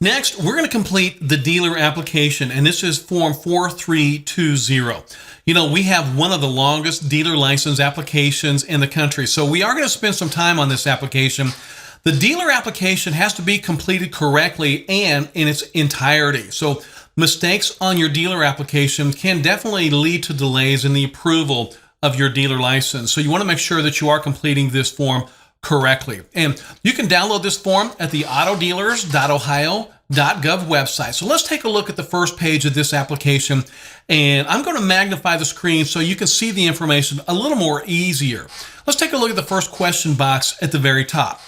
Next, we're going to complete the dealer application, and this is Form 4320. You know, we have one of the longest dealer license applications in the country, so we are going to spend some time on this application. The dealer application has to be completed correctly and in its entirety. So mistakes on your dealer application can definitely lead to delays in the approval of your dealer license. So you want to make sure that you are completing this form correctly. And you can download this form at the autodealers.ohio.gov website. So let's take a look at the first page of this application, and I'm going to magnify the screen so you can see the information a little more easier. Let's take a look at the first question box at the very top.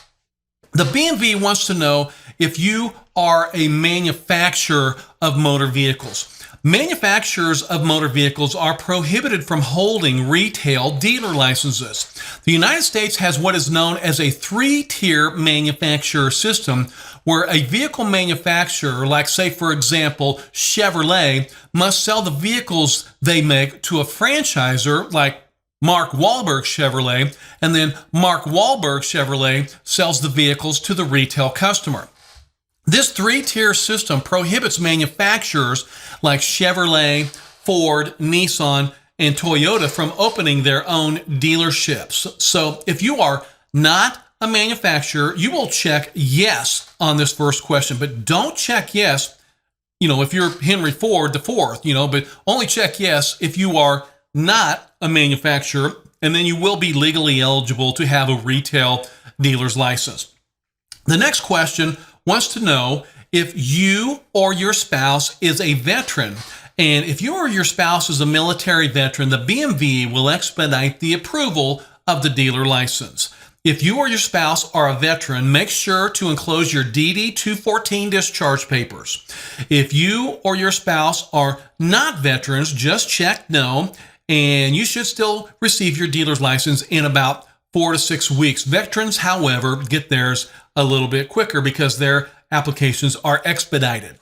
The BMV wants to know if you are a manufacturer of motor vehicles. Manufacturers of motor vehicles are prohibited from holding retail dealer licenses. The United States has what is known as a three-tier manufacturer system, where a vehicle manufacturer, like say for example Chevrolet, must sell the vehicles they make to a franchisor like Mark Wahlberg Chevrolet, and then Mark Wahlberg Chevrolet sells the vehicles to the retail customer. This three-tier system prohibits manufacturers like Chevrolet, Ford, Nissan, and Toyota from opening their own dealerships. So if you are not a manufacturer, you will check yes on this first question, but don't check yes, if you're Henry Ford the fourth, but only check yes if you are not a manufacturer, and then you will be legally eligible to have a retail dealer's license. The next question wants to know if you or your spouse is a veteran. And if you or your spouse is a military veteran, the BMV will expedite the approval of the dealer license. If you or your spouse are a veteran, make sure to enclose your DD-214 discharge papers. If you or your spouse are not veterans, just check no, and you should still receive your dealer's license in about 4 to 6 weeks. Veterans, however, get theirs a little bit quicker because their applications are expedited.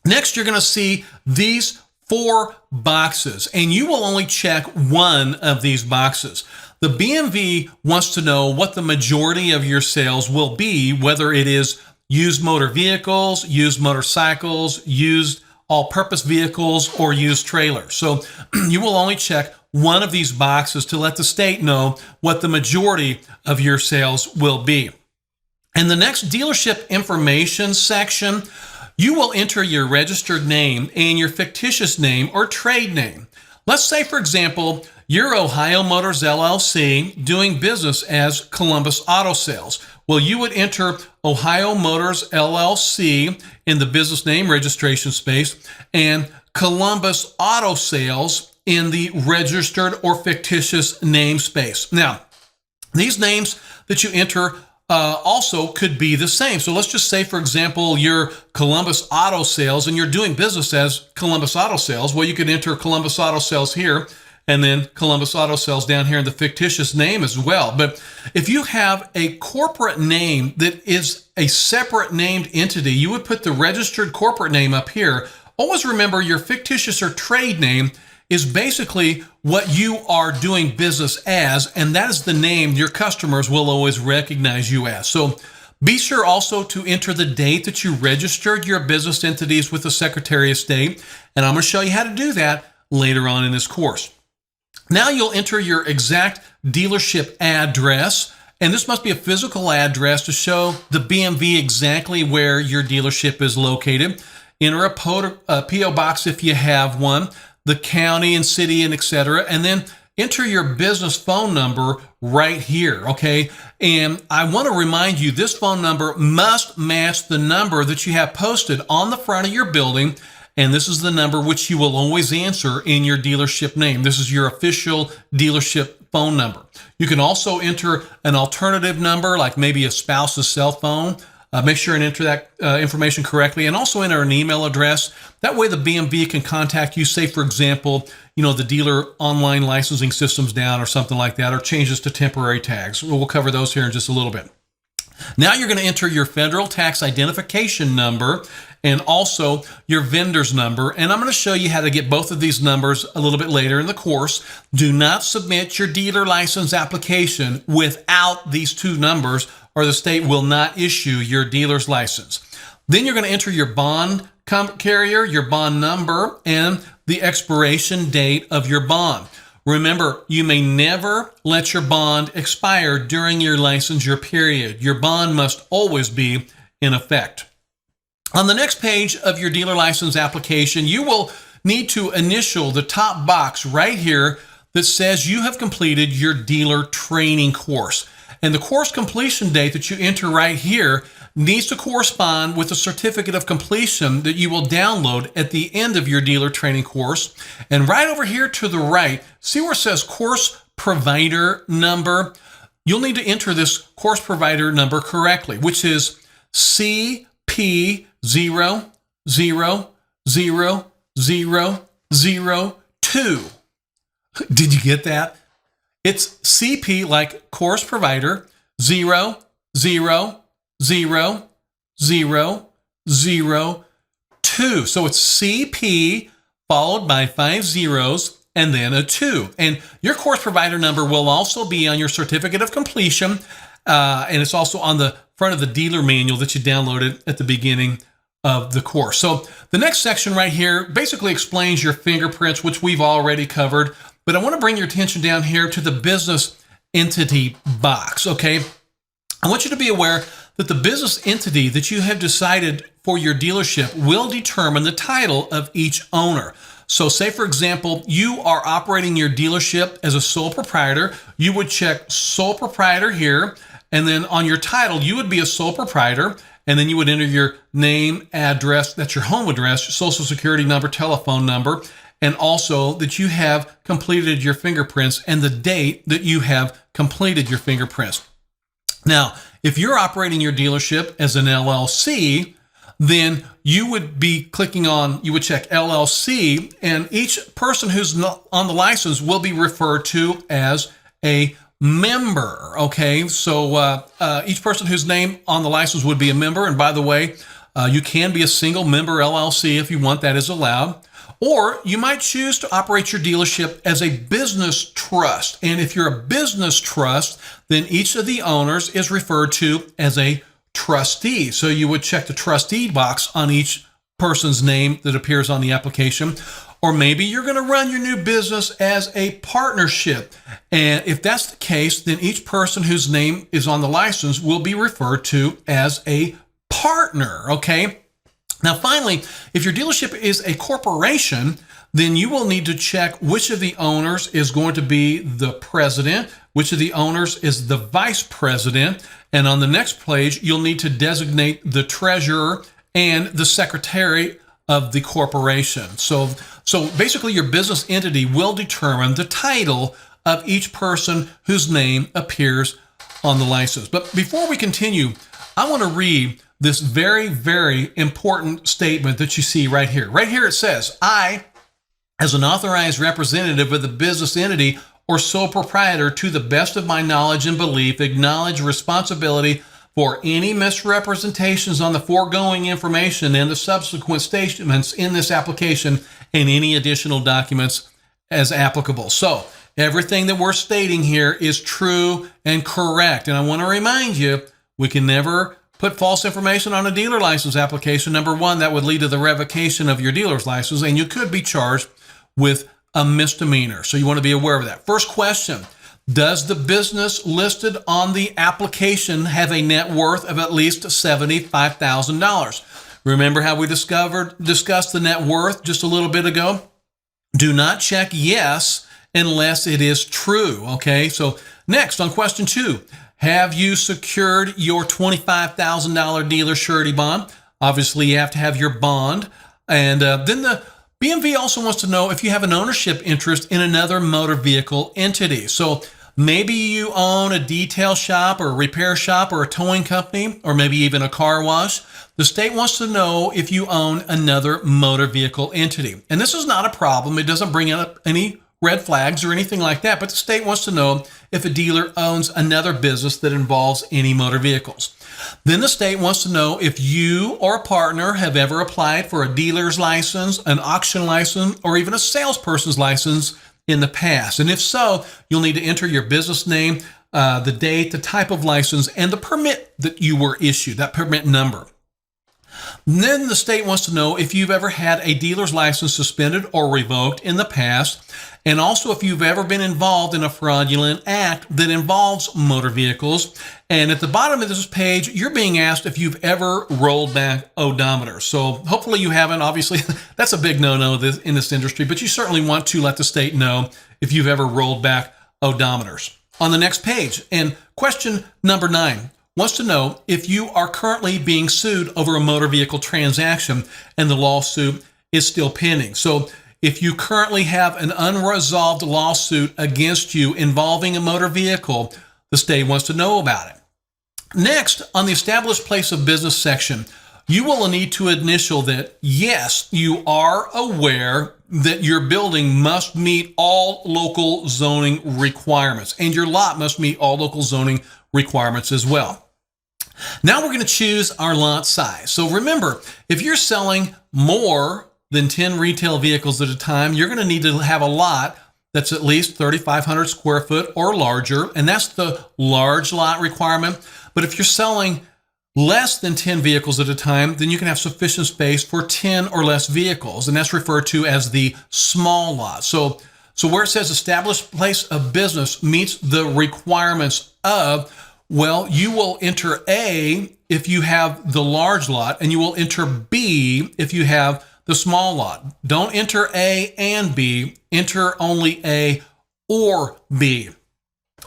Next, you're going to see these 4 boxes, and you will only check one of these boxes. The BMV wants to know what the majority of your sales will be, whether it is used motor vehicles, used motorcycles, used all-purpose vehicles, or used trailers. So you will only check one of these boxes to let the state know what the majority of your sales will be. In the next dealership information section, you will enter your registered name and your fictitious name or trade name. Let's say, for example, you're Ohio Motors LLC doing business as Columbus Auto Sales. Well, you would enter Ohio Motors LLC in the business name registration space and Columbus Auto Sales in the registered or fictitious name space. Now, these names that you enter also could be the same. So let's just say, for example, you're Columbus Auto Sales and you're doing business as Columbus Auto Sales. Well, you could enter Columbus Auto Sales here and then Columbus Auto Sales down here in the fictitious name as well. But if you have a corporate name that is a separate named entity, you would put the registered corporate name up here. Always remember your fictitious or trade name is basically what you are doing business as, and that is the name your customers will always recognize you as. So be sure also to enter the date that you registered your business entities with the Secretary of State, and I'm going to show you how to do that later on in this course. Now you'll enter your exact dealership address, and this must be a physical address to show the BMV exactly where your dealership is located. Enter a P.O. box if you have one, the county and city and etc., and then enter your business phone number right here, okay? And I want to remind you, this phone number must match the number that you have posted on the front of your building, and this is the number which you will always answer in your dealership name. This is your official dealership phone number. You can also enter an alternative number, like maybe a spouse's cell phone. Make sure and enter that information correctly, and also enter an email address. That way the BMV can contact you, say, for example, the dealer online licensing system's down or something like that, or changes to temporary tags. We'll cover those here in just a little bit. Now you're going to enter your federal tax identification number and also your vendor's number. And I'm going to show you how to get both of these numbers a little bit later in the course. Do not submit your dealer license application without these two numbers, or the state will not issue your dealer's license. Then you're going to enter your bond carrier, your bond number, and the expiration date of your bond. Remember, you may never let your bond expire during your licensure period. Your bond must always be in effect. On the next page of your dealer license application, you will need to initial the top box right here that says you have completed your dealer training course. And the course completion date that you enter right here needs to correspond with the certificate of completion that you will download at the end of your dealer training course. And right over here to the right, see where it says course provider number? You'll need to enter this course provider number correctly, which is CP0000002. Did you get that? It's CP like course provider 0000002. So it's CP followed by 5 zeros and then a 2. And your course provider number will also be on your certificate of completion. And it's also on the front of the dealer manual that you downloaded at the beginning of the course. So the next section right here basically explains your fingerprints, which we've already covered. But I want to bring your attention down here to the business entity box, okay? I want you to be aware that the business entity that you have decided for your dealership will determine the title of each owner. So say, for example, you are operating your dealership as a sole proprietor. You would check sole proprietor here, and then on your title, you would be a sole proprietor, and then you would enter your name, address, that's your home address, your social security number, telephone number, and also that you have completed your fingerprints and the date that you have completed your fingerprints. Now, if you're operating your dealership as an LLC, then you would be clicking on, you would check LLC, and each person who's not on the license will be referred to as a member, okay? So each person whose name on the license would be a member, and by the way, you can be a single member LLC if you want, that is allowed. Or you might choose to operate your dealership as a business trust. And if you're a business trust, then each of the owners is referred to as a trustee. So you would check the trustee box on each person's name that appears on the application. Or maybe you're going to run your new business as a partnership. And if that's the case, then each person whose name is on the license will be referred to as a partner, okay? Now, finally, if your dealership is a corporation, then you will need to check which of the owners is going to be the president, which of the owners is the vice president, and on the next page, you'll need to designate the treasurer and the secretary of the corporation. So basically, your business entity will determine the title of each person whose name appears on the license. But before we continue, I want to read this very, very important statement that you see right here. Right here it says, I, as an authorized representative of the business entity or sole proprietor, to the best of my knowledge and belief, acknowledge responsibility for any misrepresentations on the foregoing information and the subsequent statements in this application and any additional documents as applicable. So everything that we're stating here is true and correct. And I want to remind you, we can never put false information on a dealer license application. Number one, that would lead to the revocation of your dealer's license, and you could be charged with a misdemeanor. So you want to be aware of that. First question, does the business listed on the application have a net worth of at least $75,000? Remember how we discussed the net worth just a little bit ago? Do not check yes unless it is true, okay? So next, on question 2, have you secured your $25,000 dealer surety bond? Obviously, you have to have your bond. And then the BMV also wants to know if you have an ownership interest in another motor vehicle entity. So maybe you own a detail shop or a repair shop or a towing company, or maybe even a car wash. The state wants to know if you own another motor vehicle entity. And this is not a problem. It doesn't bring up any red flags or anything like that, but the state wants to know if a dealer owns another business that involves any motor vehicles. Then the state wants to know if you or a partner have ever applied for a dealer's license, an auction license, or even a salesperson's license in the past. And if so, you'll need to enter your business name, the date, the type of license, and the permit that you were issued, that permit number. And then the state wants to know if you've ever had a dealer's license suspended or revoked in the past, and also if you've ever been involved in a fraudulent act that involves motor vehicles. And at the bottom of this page, you're being asked if you've ever rolled back odometers. So hopefully you haven't. Obviously, that's a big no-no in this industry, but you certainly want to let the state know if you've ever rolled back odometers. On the next page, and question number 9 wants to know if you are currently being sued over a motor vehicle transaction and the lawsuit is still pending. So if you currently have an unresolved lawsuit against you involving a motor vehicle, the state wants to know about it. Next, on the established place of business section, you will need to initial that, yes, you are aware that your building must meet all local zoning requirements, and your lot must meet all local zoning requirements as well. Now we're going to choose our lot size. So remember, if you're selling more than 10 retail vehicles at a time, you're going to need to have a lot that's at least 3,500 square foot or larger, and that's the large lot requirement. But if you're selling less than 10 vehicles at a time, then you can have sufficient space for 10 or less vehicles, and that's referred to as the small lot. So where it says established place of business meets the requirements of, well, you will enter A if you have the large lot, and you will enter B if you have the small lot. Don't enter A and B, enter only A or B.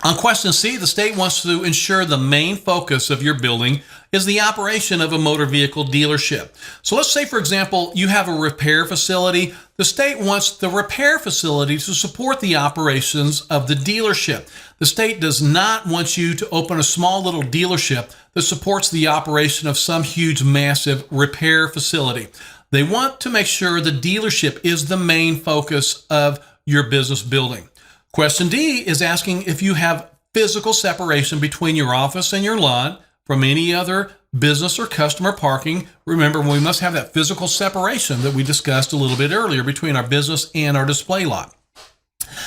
On question C, the state wants to ensure the main focus of your building is the operation of a motor vehicle dealership. So let's say, for example, you have a repair facility. The state wants the repair facility to support the operations of the dealership. The state does not want you to open a small little dealership that supports the operation of some huge, massive repair facility. They want to make sure the dealership is the main focus of your business building. Question D is asking if you have physical separation between your office and your lot from any other business or customer parking. Remember, we must have that physical separation that we discussed a little bit earlier between our business and our display lot.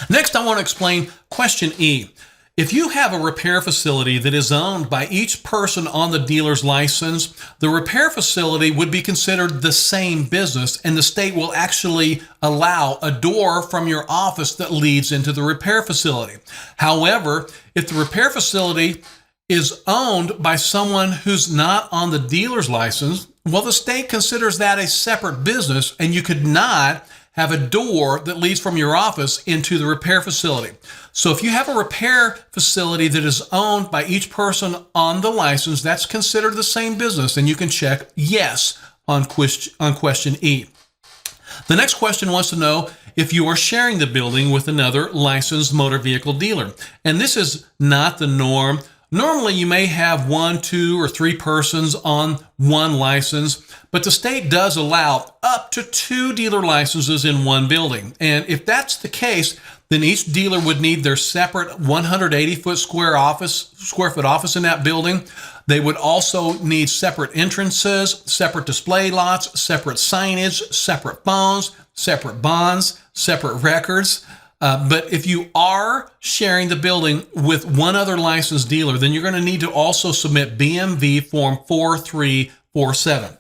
Next, I want to explain question E. If you have a repair facility that is owned by each person on the dealer's license, the repair facility would be considered the same business, and the state will actually allow a door from your office that leads into the repair facility. However, if the repair facility is owned by someone who's not on the dealer's license, well, the state considers that a separate business, and you could not have a door that leads from your office into the repair facility. So if you have a repair facility that is owned by each person on the license, that's considered the same business, and you can check yes on question E. The next question wants to know if you are sharing the building with another licensed motor vehicle dealer. And this is not the norm. Normally, you may have 1, 2, or 3 persons on one license, but the state does allow up to 2 dealer licenses in one building. And if that's the case, then each dealer would need their separate 180-foot square foot office in that building. They would also need separate entrances, separate display lots, separate signage, separate phones, separate bonds, separate records. But if you are sharing the building with one other licensed dealer, then you're going to need to also submit BMV Form 4347.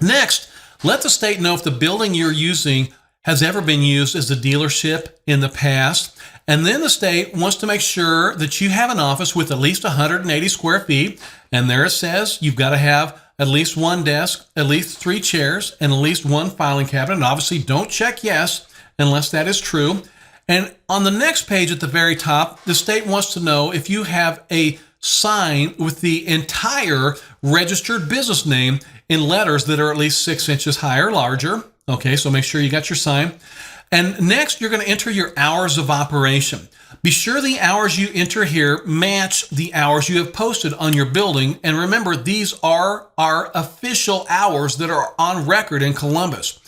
Next, let the state know if the building you're using has ever been used as a dealership in the past. And then the state wants to make sure that you have an office with at least 180 square feet. And there it says you've got to have at least 1 desk, at least 3 chairs, and at least 1 filing cabinet. And obviously, don't check yes unless that is true. And on the next page at the very top, the state wants to know if you have a sign with the entire registered business name in letters that are at least 6 inches high or larger. Okay, so make sure you got your sign. And next, you're going to enter your hours of operation. Be sure the hours you enter here match the hours you have posted on your building. And remember, these are our official hours that are on record in Columbus.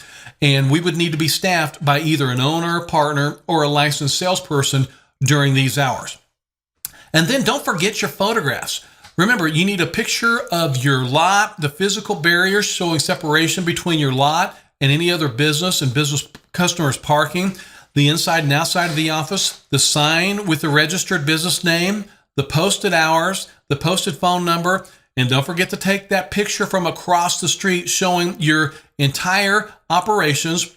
And we would need to be staffed by either an owner, partner, or a licensed salesperson during these hours. And then don't forget your photographs. Remember, you need a picture of your lot, the physical barriers showing separation between your lot and any other business and business customers parking, the inside and outside of the office, the sign with the registered business name, the posted hours, the posted phone number, And don't forget to take that picture from across the street showing your entire operations.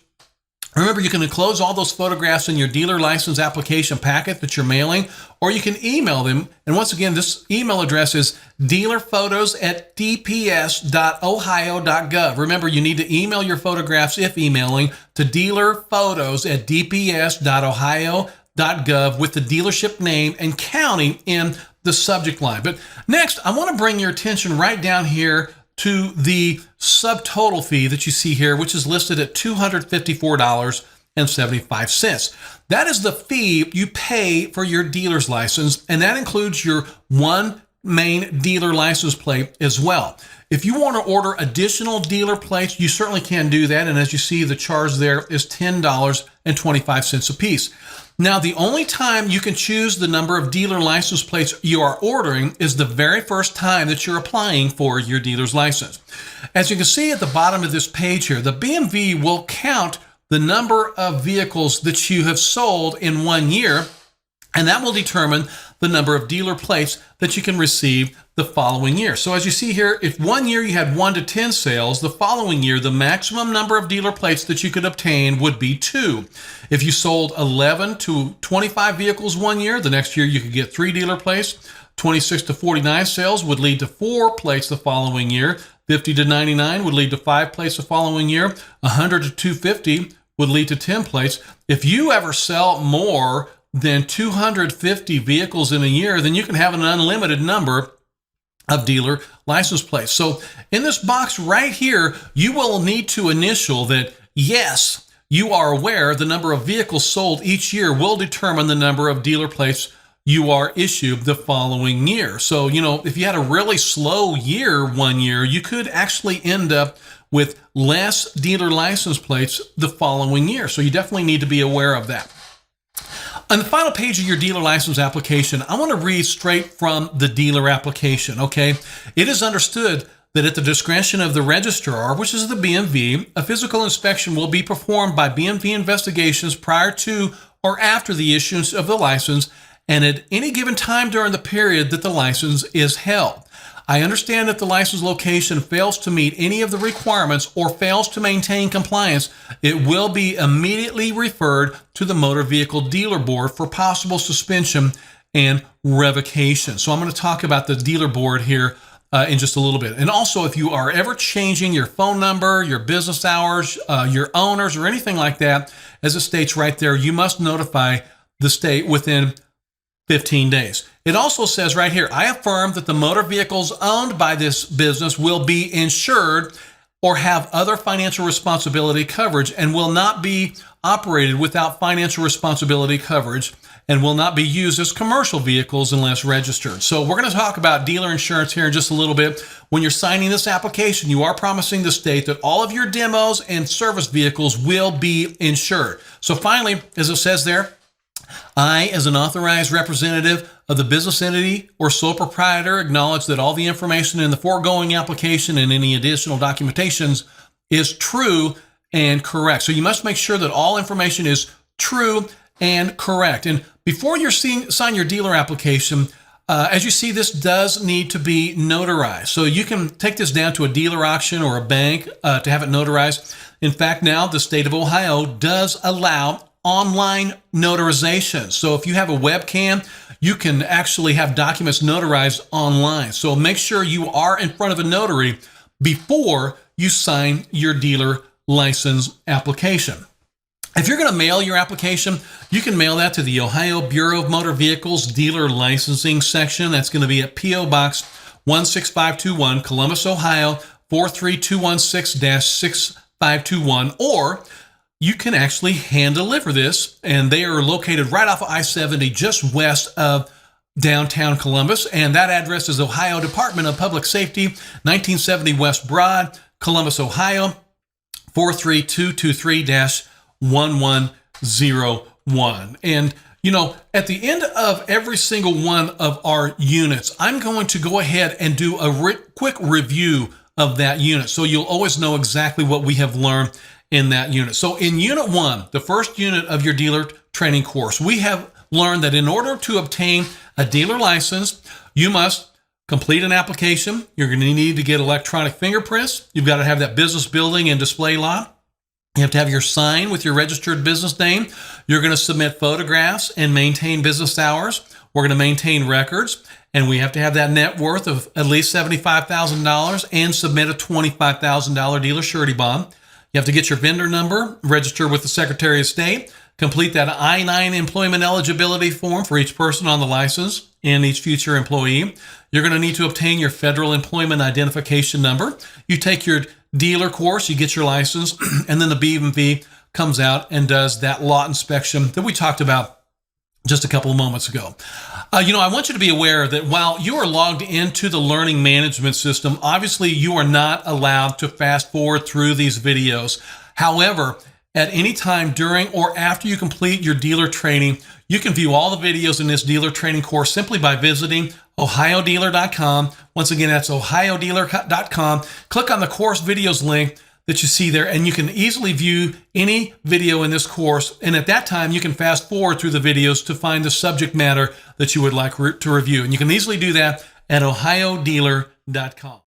Remember, you can enclose all those photographs in your dealer license application packet that you're mailing, or you can email them. And once again, this email address is dealerphotos@dps.ohio.gov. Remember, you need to email your photographs, if emailing, to dealerphotos@dps.ohio.gov with the dealership name and county in the subject line. But next, I want to bring your attention right down here to the subtotal fee that you see here, which is listed at $254.75. That is the fee you pay for your dealer's license, and that includes your one main dealer license plate as well. If you want to order additional dealer plates, you certainly can do that, and as you see, the charge there is $10.25 a piece. Now, the only time you can choose the number of dealer license plates you are ordering is the very first time that you're applying for your dealer's license. As you can see at the bottom of this page here, the BMV will count the number of vehicles that you have sold in 1 year, and that will determine the number of dealer plates that you can receive the following year. So as you see here, if 1 year you had 1 to 10 sales, the following year, the maximum number of dealer plates that you could obtain would be 2. If you sold 11 to 25 vehicles 1 year, the next year you could get 3 dealer plates. 26 to 49 sales would lead to 4 plates the following year. 50 to 99 would lead to 5 plates the following year. 100 to 250 would lead to 10 plates. If you ever sell more than 250 vehicles in a year, then you can have an unlimited number of dealer license plates. So in this box right here, you will need to initial that, yes, you are aware the number of vehicles sold each year will determine the number of dealer plates you are issued the following year. So, if you had a really slow year 1 year, you could actually end up with less dealer license plates the following year. So you definitely need to be aware of that. On the final page of your dealer license application, I want to read straight from the dealer application, okay? It is understood that at the discretion of the registrar, which is the BMV, a physical inspection will be performed by BMV Investigations prior to or after the issuance of the license and at any given time during the period that the license is held. I understand that the license location fails to meet any of the requirements or fails to maintain compliance, it will be immediately referred to the Motor Vehicle Dealer Board for possible suspension and revocation. So I'm going to talk about the dealer board here in just a little bit. And also, if you are ever changing your phone number, your business hours, your owners, or anything like that, as it states right there, you must notify the state within 15 days. It also says right here, I affirm that the motor vehicles owned by this business will be insured or have other financial responsibility coverage and will not be operated without financial responsibility coverage and will not be used as commercial vehicles unless registered. So we're going to talk about dealer insurance here in just a little bit. When you're signing this application, you are promising the state that all of your demos and service vehicles will be insured. So finally, as it says there, I, as an authorized representative of the business entity or sole proprietor, acknowledge that all the information in the foregoing application and any additional documentations is true and correct. So you must make sure that all information is true and correct. And before you sign your dealer application, as you see, this does need to be notarized. So you can take this down to a dealer auction or a bank to have it notarized. In fact, now the state of Ohio does allow online notarization. So if you have a webcam, you can actually have documents notarized online. So make sure you are in front of a notary before you sign your dealer license application. If you're going to mail your application, you can mail that to the Ohio Bureau of Motor Vehicles Dealer Licensing Section. That's going to be at P.O. Box 16521, Columbus, Ohio 43216-6521, or you can actually hand deliver this, and they are located right off of I-70 just west of downtown Columbus, and that address is Ohio Department of Public Safety, 1970 West Broad, Columbus, Ohio 43223-1101. And at the end of every single one of our units, I'm going to go ahead and do a quick review of that unit, so you'll always know exactly what we have learned in that unit. So in Unit 1, the first unit of your dealer training course, we have learned that in order to obtain a dealer license, you must Complete an application. You're going to need to get electronic fingerprints. You've got to have that business building and display lot. You have to have your sign with your registered business name. You're going to submit photographs and maintain business hours. We're going to maintain records, and we have to have that net worth of at least $75,000 and submit a $25,000 dealer surety bond. You have to get your vendor number, register with the Secretary of State, complete that I-9 employment eligibility form for each person on the license and each future employee. You're going to need to obtain your federal employment identification number. You take your dealer course, you get your license, and then the BMV comes out and does that lot inspection that we talked about just a couple of moments ago. I want you to be aware that while you are logged into the learning management system, obviously you are not allowed to fast forward through these videos. However, at any time during or after you complete your dealer training, you can view all the videos in this dealer training course simply by visiting ohiodealer.com. Once again, that's ohiodealer.com. Click on the course videos link that you see there, and you can easily view any video in this course. And at that time, you can fast forward through the videos to find the subject matter that you would like to review. And you can easily do that at ohiodealer.com.